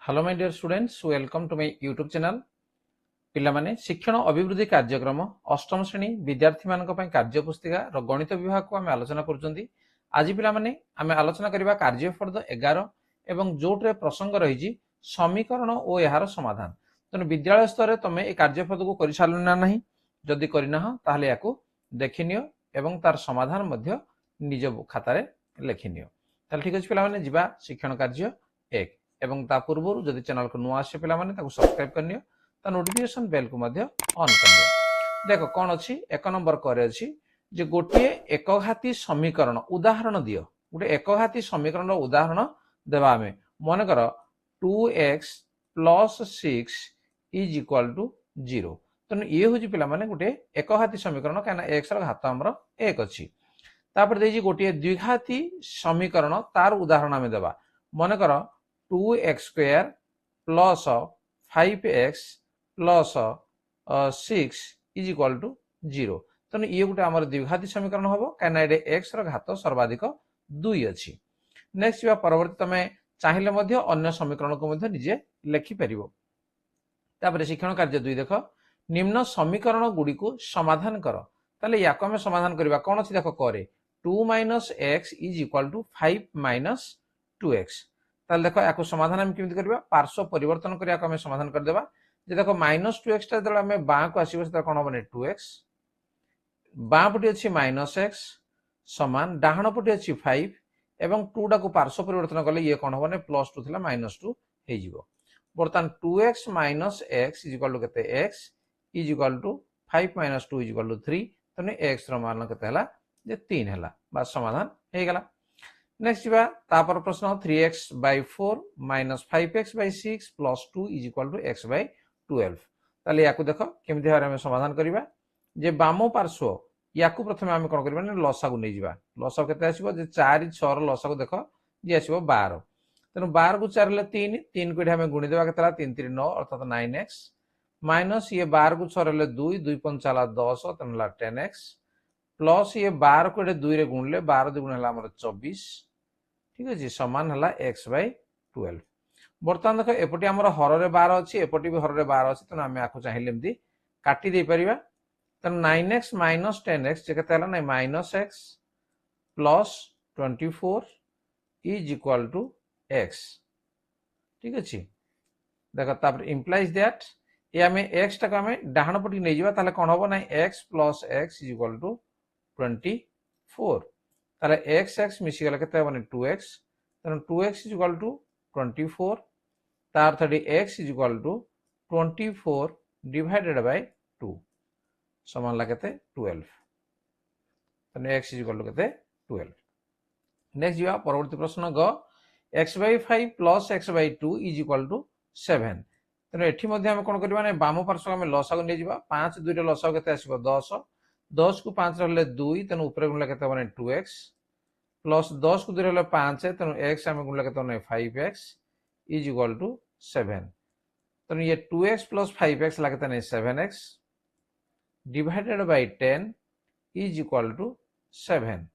Hello my dear students, welcome to my YouTube channel. पिलामाने शिक्षण अभिवृद्धि कार्यक्रम अष्टम श्रेणी विद्यार्थी मानक पय कार्य पुस्तिका र गणित विभाग को आम आलोचना करूछंती। आज पिलामाने आम आलोचना करिबा कार्य फर्द 11 एवं जोटरे प्रसंग रहिजी समीकरण ओ यार समाधान। तने विद्यालय स्तर तमे ए कार्य फर्द को करि सारलु ना नाही? जदि करिना ह ताहले याकू देखिनियो एवं तार समाधान मध्य निज खाता रे लेखिनियो। ताहले ठीक अछि पिलामाने जिबा शिक्षण कार्य 1 एवं ता पूर्व जदि चैनल को नुआ आसे पिला माने ताको सब्सक्राइब करनियो, ता नोटिफिकेशन बेल को मध्य ऑन करनियो। देखो कोन अछि एक नंबर करे अछि जे गोटे एकघाती समीकरण उदाहरण दियो। गोटे एकघाती समीकरण रो उदाहरण देबा हमें मन कर 2x + 6 = 0। तने ये होजी पिला माने गोटे एकघाती समीकरण काना x रो घात हमरो 1 अछि। तापर देजी गोटे द्विघाती समीकरण तार उदाहरण हमें देबा। मन कर 2x² + 5x + 6 = 0। तने ये गोटे हमर द्विघाती समीकरण होबो काना एडे x रो घात सर्वाधिक 2 अछि। नेक्स्ट बा परवर्ती तमे चाहिले मध्य अन्य समीकरण को मध्य निजे लेखि परिबो। तापर शिक्षण कार्य 2 देखो, निम्न समीकरण गुडी को समाधान करो। ताले याको हम समाधान करबा कोन अछि देखो करे 2 - x = 5 - 2x। ताले देखो याको समाधान हम केमिति करबा, पार्श्व परिवर्तन करिया को हम समाधान कर देबा। जे देखो -2x ता जला हम बा को आसीबो से कोन बने 2x, बा पटी अछि -x समान डाहण पटी अछि 5 एवं 2 टा को पार्श्व परिवर्तन करले ये कोन बने +2 थिला -2 हे जिवो। बर्तन 2x - x = केते x = 5 - 2 = 3। तने x रो मान केते हला जे 3 हला। बस समाधान हे गेला। नेक्स्ट बा तापर प्रश्न 3x/4 - 5x/6 + 2 = x/12। ताले याकू देखो केमिति हारे हम समाधान करिबा। जे बामो पार्श्व याकू प्रथमे हम कोन करिबा ने लसागु नै जिबा। लसागु केते आसीबो जे 4 6 रो लसागु देखो जे आसीबो 12। तने 12 को 4 ले 3 3 को हम गुणी देबा केतला 3 3 9 अर्थात 9x माइनस ये 12 को 6 ले 2 2 5 ला 10 तने ला 10x प्लस ये 12 को 2 रे गुणले 12 2 हला हमर 24। ठीक अछि समान हला x/12। बर्तमान देखो एपटी हमर हर रे 12 अछि, एपटी भी हर रे 12 अछि, तने हम आखु चाहिले एमदी काटी दे परिबा। तने 9x - 10x जे केते हला नै -x प्लस 24 = x। ठीक अछि देखो तापर इंप्लाइज दैट ये हमें x टा को हमें डाहण पटी नै जिबा ताले कोन होबो नै x + x = 24। ताले x मिसी गला केते होबो नै 2x। तने 2x = 24 तार 30x = 24 / 2 समान ला केते 12। तने x = केते 12। नेक्स्ट जिबा परवर्ती प्रश्न ग x/5 + x/2 = 7। तने एठी मध्ये हम कोन करबा नै बाम पार्श्व हम लसागु नै जिबा। 5 2 रे लसागु केते आसीबो 10 10 को 5 रहले 2 तने ऊपर गुणले केते होबो नै 2x प्लस 10 को 2 रहले 5 तने x हम गुणले केते नै 5x = 7। तने ये 2x + 5x ला केते नै 7x / 10 = 7।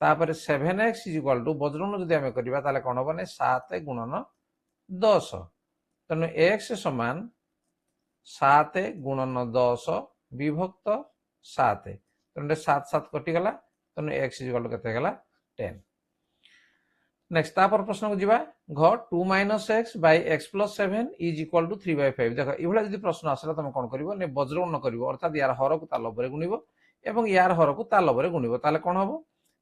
तापर 7x = बज्रन जदि हम करबा ताले कोन होबो नै 7 × 10। तने x समान 7 × 10 विभक्त 7। तने 7 7 कटि गला। तने x = केते गला 10। नेक्स्ट तापर प्रश्न को जिबा घ 2 - x / x + 7 = 3/5। देखो इबला जदि प्रश्न आसला तमे कोन करबो ने बज्रन करबो, अर्थात यार हर को ता लबरे गुणिबो एवं यार हर को ता लबरे गुणिबो। ताले कोन होबो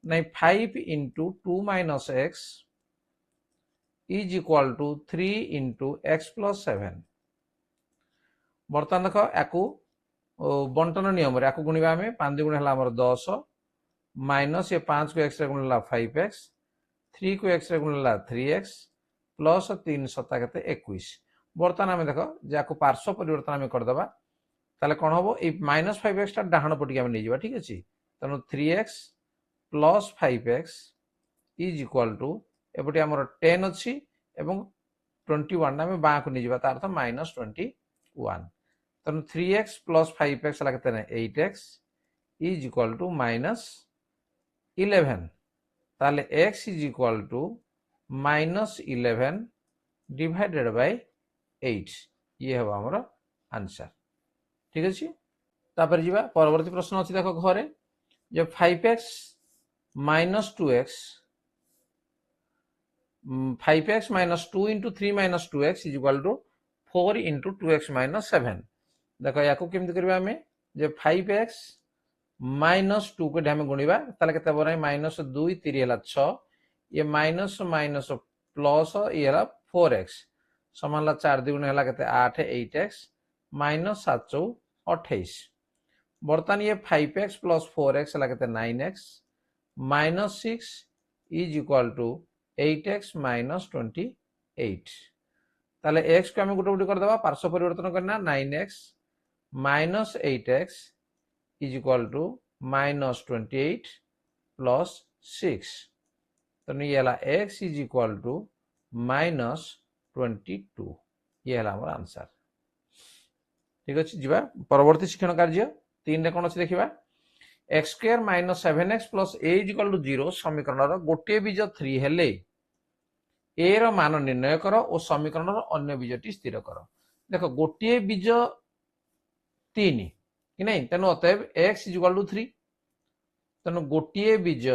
नै 5 × 2 - x = 3 × x + 7। बर्तमान देखो याकू बंटन नियम रे याकू गुणिबा हमें 5 2 हला हमर 10 माइनस ये 5 को x रे गुणला 5x 3 को x रे गुणला 3x प्लस 3 7 केते 21। बर्तमान हमें देखो जाकू पार्श्व परिवर्तन हमें कर दबा ताले कोन होबो ए -5x ता डाहण पटी हम नै जिबा। ठीक अछि तनो 3x प्लस 5x = एपटी हमर 10 अछि एवं 21 ना में बा को नै जिबा तार अर्थ -21। तनो 3x प्लस 5x ला केते नै 8x = -11। ताले x = -11 डिवाइडेड बाय 8 ये हम हमर आंसर। ठीक अछि तापर जीवा परवर्ती प्रश्न अछि देखो घरे जे 5x minus 2x 5x minus 2 into 3 minus 2x is equal to 4 into 2x minus 7 देखो याको केमति करबा हमें जे 5x minus 2 को हम गुणिबा ताले केते बनै minus 2 3 हला 6 ये minus minus plus ये हला 4x समान ला 4 दुगुण हला केते 8 8x minus 7 चौ 28 बर्तमान ये 5x plus 4x हला केते 9x minus 6 is equal to 8x minus 28 ताले x को हम गुटे गुटे कर देबा पार्श्व परिवर्तन करना 9x minus 8x is equal to minus 28 plus 6 तो ये हला x is equal to minus 22 ये हला हमर आंसर। ठीक अछि जिबा परवर्ती शिक्षण कार्य 3 रे कोन अछि देखिबा x square minus 7x plus a is equal to 0 समीकरण रो गोटे बीज 3 हेले a रो मान निर्णय करो और समीकरण रो अन्य बीजटी स्थिर करो देखो गोटे बीज 3 कि नहीं तेनो अतएव x is equal to 3 तेनो गोटे बीज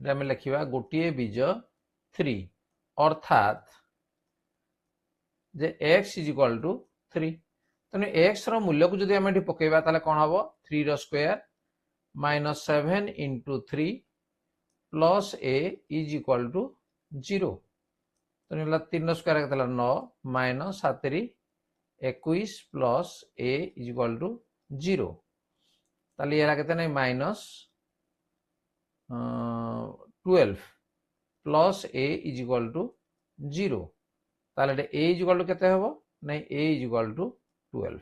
हम लिखिबा गोटे बीज 3 अर्थात जे x is equal to 3 तेनो x रो मूल्य को जदि हम एठी पकेबा ताले कोन हबो 3 रो square minus 7 into 3 plus a is equal to 0 तो निला 3 रो स्क्वायर केतला 9 minus 7 री 21 plus a is equal to 0 ताले येला केते नै minus 12 plus a is equal to 0 ताले a is equal to केते हबो नै a is equal to 12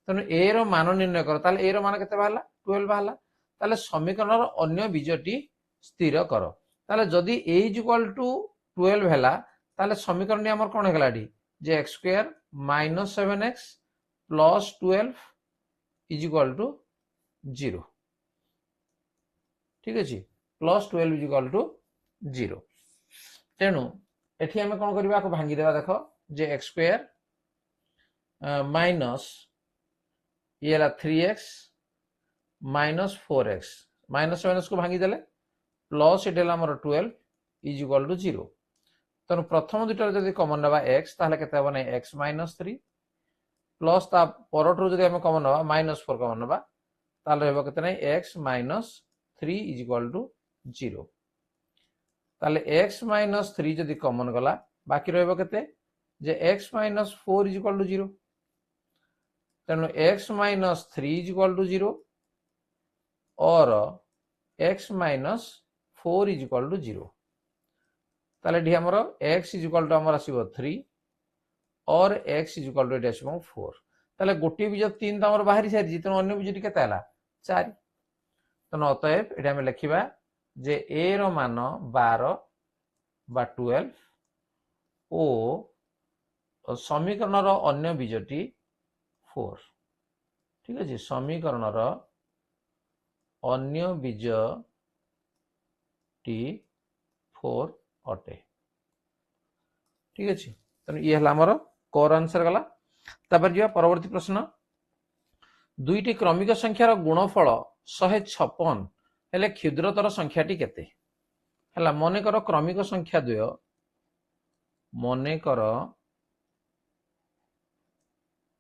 तने a रो मान निर्णय करो ताले a रो मान केते बाहला 12 बाहला ताले समीकरण रो अन्य बीजटी स्थिर करो ताले जदी a is equal to 12 हैला ताले समीकरण हमर कोन हेगला डी जे x square minus 7x plus 12 is equal to 0 ठीक अछि plus 12 is equal to 0 तेनु एठी हमें कोन करबा को भांगी देबा देखो जे x square minus ये ला 3x minus 4x minus 7x को भांगी देले plus एटेला हमर 12 is equal to 0 तनु प्रथम दुटा जदि कॉमन नबा x ताले केते हबो नै x minus 3 प्लस ता परटरो जदि हम कॉमन नबा minus 4 कॉमन नबा ताले हेबो केते नै x minus 3 is equal to 0 ताले x minus 3 जदि कॉमन गला बाकी रहबो केते जे x minus 4 is equal to 0 Tanu x minus 3 is equal to 0 और x minus 4 is equal to 0 ताले डी हमरो x is equal to हमर आसीबो 3 और x is equal to एटा आसीबो 4 ताले गोटी बीज 3 त हमर बाहरी सारी जितन अन्य बीजटी केते हला 4 तनो अतएव एटा हम लिखिबा जे a रो मान 12 बा 12 ओ समीकरण रो अन्य बीजटी 4 ठीक अछि समीकरण रो अन्य बीजटी 4 अटे ठीक अछि तने ये हला हमर कोर आंसर गला तापर जिया परवर्ती प्रश्न दुईटी क्रमिक संख्यार गुणफल 156 हेले क्षुद्रतर संख्याटी केते हला मने करो क्रमिक संख्या द्वय मने करो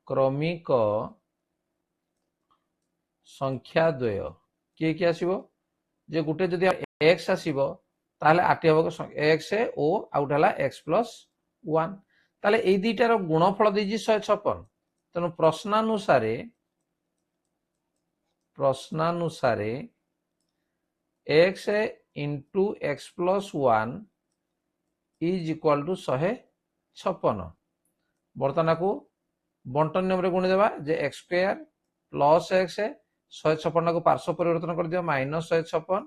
क्रमिक संख्या द्वय के के आसीबो जे गुटे जदि x आसीबो ताले आटी हबो x ओ आउट हला x plus 1 ताले ए दुईटार गुणफल देजी 156 तनो प्रश्नानुसारे x into x plus 1 is equal to 156 बर्तमान को बंटन नियम रे गुणी देबा जे x square plus x 156 को पार्श्व परिवर्तन कर दियो minus 156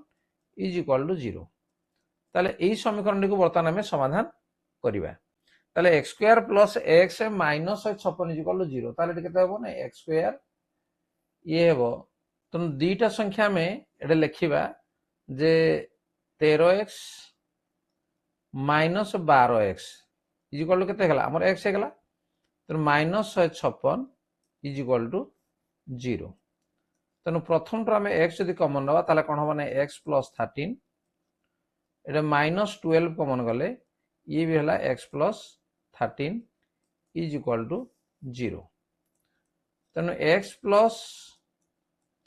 is equal to 0 ताले एई समीकरण को बर्तमान हमें समाधान करिबा ताले x square plus x minus 156 is equal to 0 ताले केते हेबो नै x square ये हेबो तुम दुईटा संख्या में एटा लिखिबा जे 13x minus 12x is equal to केते गला हमर x हे गला तो माइनस 156 इज इक्वल टू 0 तेणु प्रथम टर्म x यदि कॉमन नबा ताले कोन होबा नै x प्लस 13 एटा माइनस 12 कॉमन गले ये भी हला x plus 13 is equal to 0 तेणु x प्लस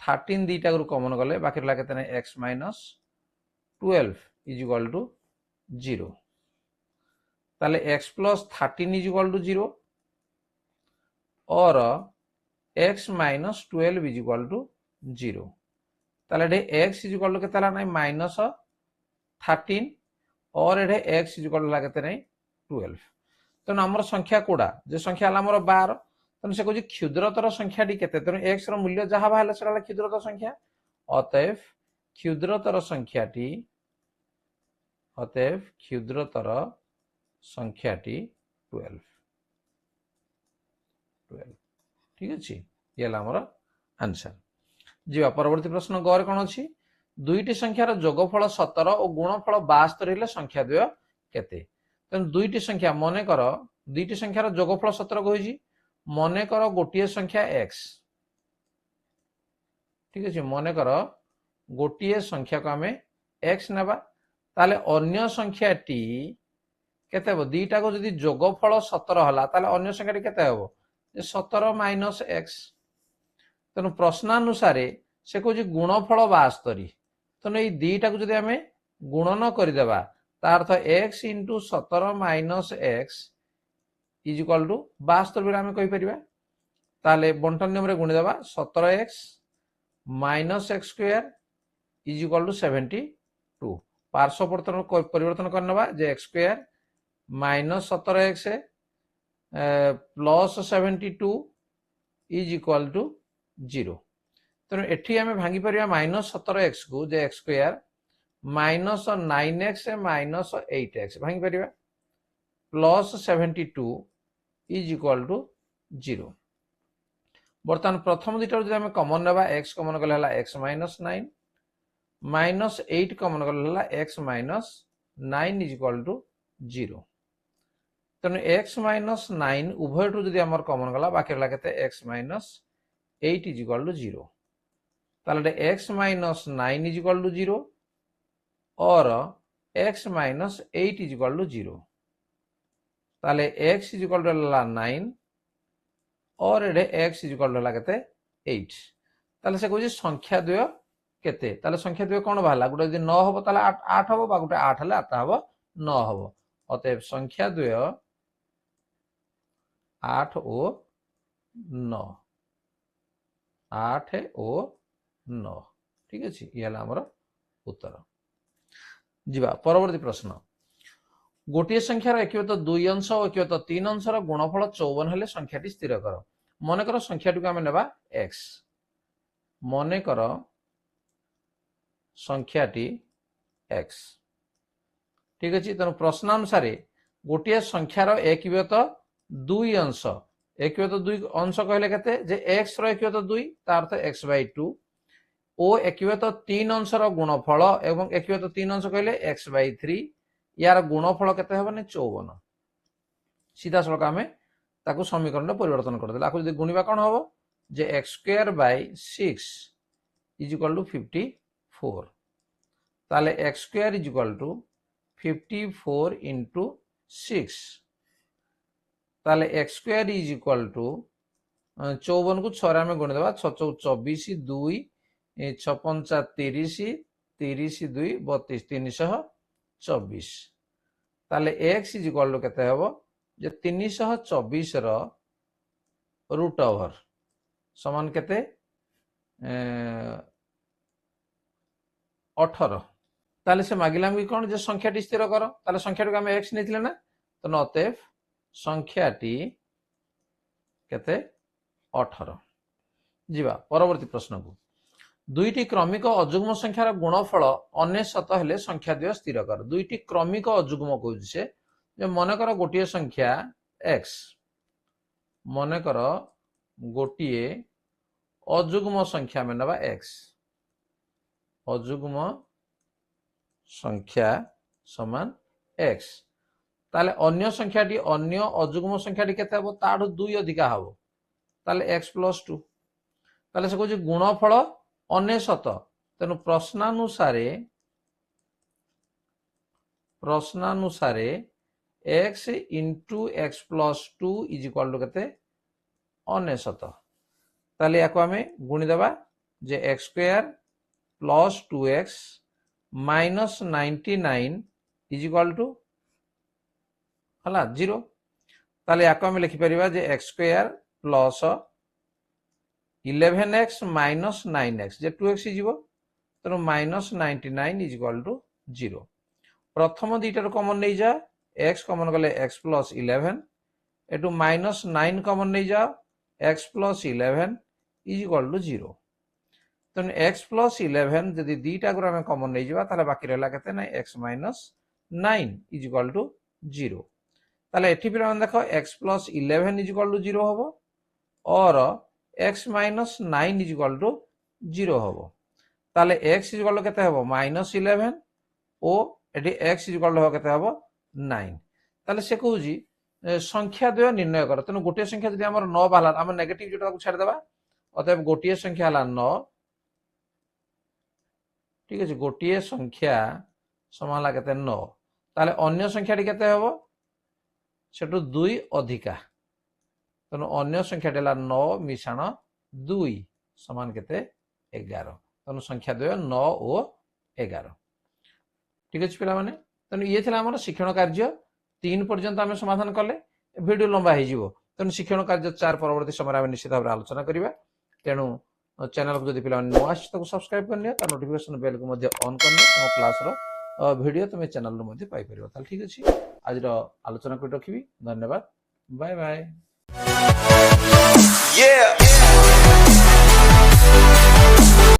13 दीटा गुरु कॉमन गले बाकी रहा केते नै x minus 12 is equal to 0 ताले x plus 13 is equal to 0 और x minus 12 is equal to 0 ताले x इज इक्वल टू केते नै माइनस 13 और एठे x इज इक्वल टू केते नै 12 तेणु हमर संख्या कोडा जे संख्या हला हमर 12 तेणु से कहूँ क्षुद्रतर संख्या टी केते तेणु x रो मूल्य जहाँ बाहर से क्षुद्रतर संख्या अतएव क्षुद्रतर संख्याटी 12 ठीक अच्छे ये हमर आंसर जी परवर्ती प्रश्न गौर कौन अच्छी दुईटी संख्यार जोगफल 17 और गुणफल 72 हेले संख्या द्वय केते तेणु दुईटी संख्या मन कर दुईटी संख्यार जोगफल 17 कही मन कर गोटे संख्या x ठीक अच्छे मन कर गोटे संख्या को आम x नेबा ताले अन्य संख्या टी केते हो दीटा को जदि जोगफल 17 हला ताले अन्य संख्या टी केते हो 17 माइनस x तेणु प्रश्नानुसार से कहूँ गुणफल 72 तेणु ये दीटा को जदि आम गुणन करदेबा तार अर्थ x into 17 minus x is equal to 72 आम कहीपर ताले बंटन नियम रे गुणिदेबा 17x minus x square is equal to 72 पार्श्व परिवर्तन करना जे x square minus 17x plus 72 is equal to 0 तेणु एठी आम भांगी परिया माइनस 17x को जे x square minus 9x minus 8x भांगी परिया प्लस 72 इज इक्वल टू 0 बर्तमान प्रथम दुटा जो आम कमन नेबा x कमन गले हला x माइनस 9 माइनस 8 कमन गले हला x minus 9 is equal to 0 तेणु x माइनस 9 उभय टू जदि आमर कमन गला बाकी रहा केते x minus 8 is equal to 0 ताले x minus 9 is equal to 0 और x minus 8 is equal to 0 ताले x इज इक्वल टू 9 और एडे x इज इक्वल टू केते 8 ताले से कहूँ संख्या द्वय केते ताले संख्या द्वय कौन बाहला गोटे यदि 9 हबो ताले 8 हबो बा गोटे 8 हले 8 हबो 9 हबो अतएव संख्या द्वय 8 और 9 8 और 9 ठीक अच्छे ये हमर उत्तर जीवा परवर्ती प्रश्न गोटे संख्यार एक दुई अंश और एक 3 अंशर गुणफल 54 हेले संख्याटी स्थिर कर मन कर संख्याटी को आम नेबा x मन कर संख्याटी x ठीक अच्छे तेणु प्रश्नानुसार गोटे संख्यार एक दुई अंश एक दुई अंश कहले केते जे x रो एक 2 तार अर्थ x बाय 2 ओ एक 3 अंशर गुणफल एवं एक 3 अंश कहले x बाय 3 यार गुणफल केते हेबने 54 सीधा सड़क आम ताकू समीकरण परिवर्तन करदेला आकु जदि गुणिबा कोन हबो जे x square by 6 is equal to 54 ताले x square is equal to 54 into 6 ताले x square is equal to 54 को 6 आम गुणिदेबा 6 24 2 6 5 30 30 2 32 324 ताले x इज इक्वल टू केते हबो जे 324 रो रूट ओवर समान केते 18 ताले से मागिलाम कि कोन जे संख्याटी स्थिर कर ताले संख्याटी को हम x नेथिले ना तो अतएव संख्याटी केते 18 जीवा परवर्ती प्रश्न को दुईटी क्रमिक अजुग्म संख्यार गुणफल 99 हेले संख्या द्वय स्थिर कर दुईटी क्रमिक अजुग्म कहूँ से मन कर गोटे संख्या x मन कर गोटे अजुग्म संख्या में नबा x अजुग्म संख्या समान एक्स ताले अन्य संख्याटी अन्य अजुग्म संख्याटी केते हबो ताडू 2 अधिका हबो ताले x + 2 ताले से कहूँ गुणफल 99 तेणु प्रश्नानुसारे x into x + 2 is equal to केते 99 ताले याको आमे गुणी देबा जे x² + 2x - 99 is equal to हला 0 ताले याको आमे लिखि परिबा जे x² + 11x - 9x जे 2x जीवो तेणु -99 इज इक्वल टू 0 प्रथम दुईटार कॉमन नहीं जा x कॉमन गले x + 11 एटू -9 कॉमन नहीं जा x + 11 इज इक्वल टू 0 तेणु x + 11 जदि दुईटा गुरा में कॉमन नहीं जा ताले बाकी रहला केते ना x - 9 इज इक्वल टू 0 ताले एठी पिला मन देखो x + 11 इज इक्वल टू 0 हबो और x - 9 इज इक्वल टू 0 हबो ताले x इज इक्वल टू केते हबो -11 ओ एठी x इज इक्वल टू केते हबो 9 ताले से कहूजी संख्या द्वय निर्णय कर तेनु गोटे संख्या जदि हमर 9 बाला हम नेगेटिव जोटा को छाड़ देबा अतएव गोटे संख्या हला 9 ठीक अछि गोटे संख्या समाला केते 9 ताले अन्य संख्याटी केते हबो सेटु 2 अधिका तेणु अन्य संख्या डेला 9 मिश्रण 2 समान केते 11 तेणु संख्या द्वय 9 और 11 ठीक अछि पिला माने तेणु ये थिला हमर शिक्षण कार्य 3 पर्यंत आमे समाधान कले वीडियो लंबा हो जिवो तेणु शिक्षण कार्य 4 परवर्ती समय आमे निश्चित भाव आलोचना करिबा तेणु चैनल को जदि पिला नो आछि त सब्सक्राइब करनिया त नोटिफिकेशन बेल को मध्ये ऑन करनिया हम क्लास रो वीडियो तुमे चैनल रो मध्ये पाई परिबो त ठीक अछि आज रो आलोचना को रखिबी धन्यवाद बाय बाय